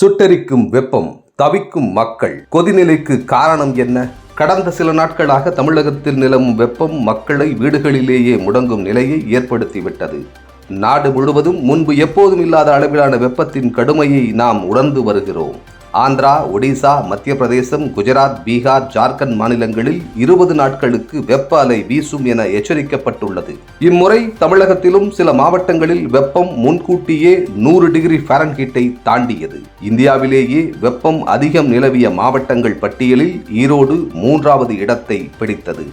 சுட்டெரிக்கும் வெப்பம், தவிக்கும் மக்கள். கொதிநிலைக்கு காரணம் என்ன? கடந்த சில நாட்களாக தமிழகத்தில் நிலவும் வெப்பம் மக்களை வீடுகளிலேயே முடங்கும் நிலையை ஏற்படுத்திவிட்டது. நாடு முழுவதும் முன்பு எப்போதும் இல்லாத அளவிலான வெப்பத்தின் கடுமையை நாம் உணர்ந்து வருகிறோம். ஆந்திரா, ஒடிசா, மத்திய பிரதேசம், குஜராத், பீகார், ஜார்க்கண்ட் மாநிலங்களில் 20 நாட்களுக்கு வெப்ப அலை வீசும் என எச்சரிக்கப்பட்டுள்ளது. இம்முறை தமிழகத்திலும் சில மாவட்டங்களில் வெப்பம் முன்கூட்டியே 100 டிகிரி ஃபாரன்ஹீட்டை தாண்டியது. இந்தியாவிலேயே வெப்பம் அதிகம் நிலவிய மாவட்டங்கள் பட்டியலில் ஈரோடு 3வது இடத்தை பிடித்தது.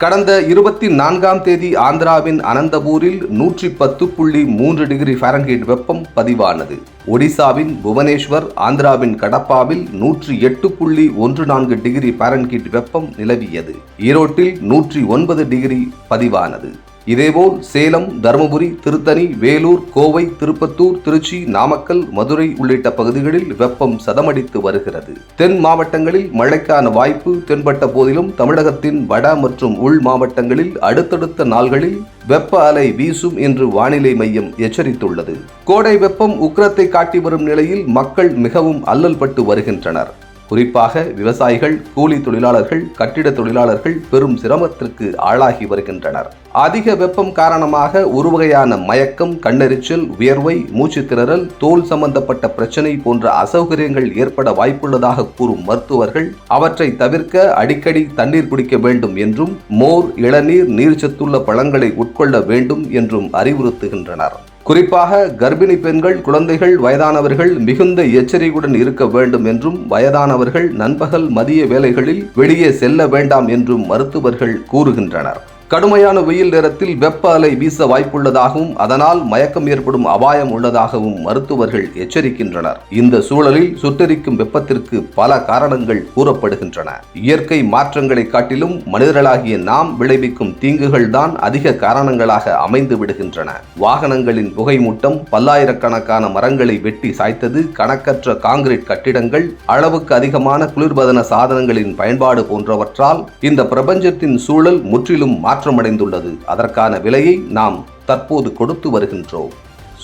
கடந்த 24ஆம் தேதி ஆந்திராவின் அனந்தபூரில் 110.3 டிகிரி ஃபாரன்ஹீட் வெப்பம் பதிவானது. ஒடிசாவின் புவனேஸ்வர், ஆந்திராவின் கடப்பாவில் 108.14 டிகிரி ஃபாரன்ஹீட் வெப்பம் நிலவியது. ஈரோட்டில் 109 டிகிரி பதிவானது. இதேபோல் சேலம், தருமபுரி, திருத்தணி, வேலூர், கோவை, திருப்பத்தூர், திருச்சி, நாமக்கல், மதுரை உள்ளிட்ட பகுதிகளில் வெப்பம் சதமடித்து வருகிறது. தென் மாவட்டங்களில் மழைக்கான வாய்ப்பு தென்பட்ட போதிலும் தமிழகத்தின் வட மற்றும் உள் மாவட்டங்களில் அடுத்தடுத்த நாள்களில் வெப்ப அலை வீசும் என்று வானிலை மையம் எச்சரித்துள்ளது. கோடை வெப்பம் உக்கிரத்தை காட்டி வரும் நிலையில் மக்கள் மிகவும் அல்லல் பட்டு வருகின்றனர். குறிப்பாக விவசாயிகள், கூலி தொழிலாளர்கள், கட்டிட தொழிலாளர்கள் பெரும் சிரமத்திற்கு ஆளாகி வருகின்றனர். அதிக வெப்பம் காரணமாக ஒருவகையான மயக்கம், கண்ணெரிச்சல், வியர்வை, மூச்சு திணறல், தோல் சம்பந்தப்பட்ட பிரச்சனை போன்ற அசௌகரியங்கள் ஏற்பட வாய்ப்புள்ளதாக கூறும் மருத்துவர்கள் அவற்றை தவிர்க்க அடிக்கடி தண்ணீர் குடிக்க வேண்டும் என்றும், மோர், இளநீர், நீர்ச்சத்துள்ள பழங்களை உட்கொள்ள வேண்டும் என்றும் அறிவுறுத்துகின்றனர். குறிப்பாக கர்ப்பிணி பெண்கள், குழந்தைகள், வயதானவர்கள் மிகுந்த எச்சரிக்கையுடன் இருக்க வேண்டும் என்றும், வயதானவர்கள் நண்பகல், மதிய வேளைகளில் வெளியே செல்ல வேண்டாம் என்றும் மருத்துவர்கள் கூறுகின்றனர். கடுமையான வெயில் நேரத்தில் வெப்ப அலை வீச வாய்ப்புள்ளதாகவும் அதனால் மயக்கம் ஏற்படும் அபாயம் உள்ளதாகவும் மருத்துவர்கள் எச்சரிக்கின்றனர். இந்த சூழலில் சுட்டெரிக்கும் வெப்பத்திற்கு பல காரணங்கள் கூறப்படுகின்றன. இயற்கை மாற்றங்களை காட்டிலும் மனிதர்களாகிய நாம் விளைவிக்கும் தீங்குகள் தான் அதிக காரணங்களாக அமைந்து விடுகின்றன. வாகனங்களின் புகைமூட்டம், பல்லாயிரக்கணக்கான மரங்களை வெட்டி சாய்த்தது, கணக்கற்ற கான்கிரீட் கட்டிடங்கள், அளவுக்கு அதிகமான குளிர்பதன சாதனங்களின் பயன்பாடு போன்றவற்றால் இந்த பிரபஞ்சத்தின் சூழல் முற்றிலும் மாற்றமடைந்துள்ளது. அதற்கான விலையை நாம் தற்போது கொடுத்து வருகின்றோம்.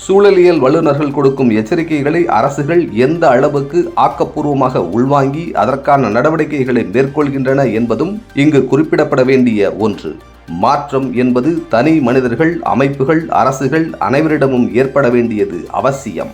சூழலியல் வல்லுநர்கள் கொடுக்கும் எச்சரிக்கைகளை அரசுகள் எந்த அளவுக்கு ஆக்கப்பூர்வமாக உள்வாங்கி அதற்கான நடவடிக்கைகளை மேற்கொள்கின்றன என்பதும் இங்கு குறிப்பிடப்பட வேண்டிய ஒன்று. மாற்றம் என்பது தனி மனிதர்கள், அமைப்புகள், அரசுகள் அனைவரிடமும் ஏற்பட வேண்டியது அவசியம்.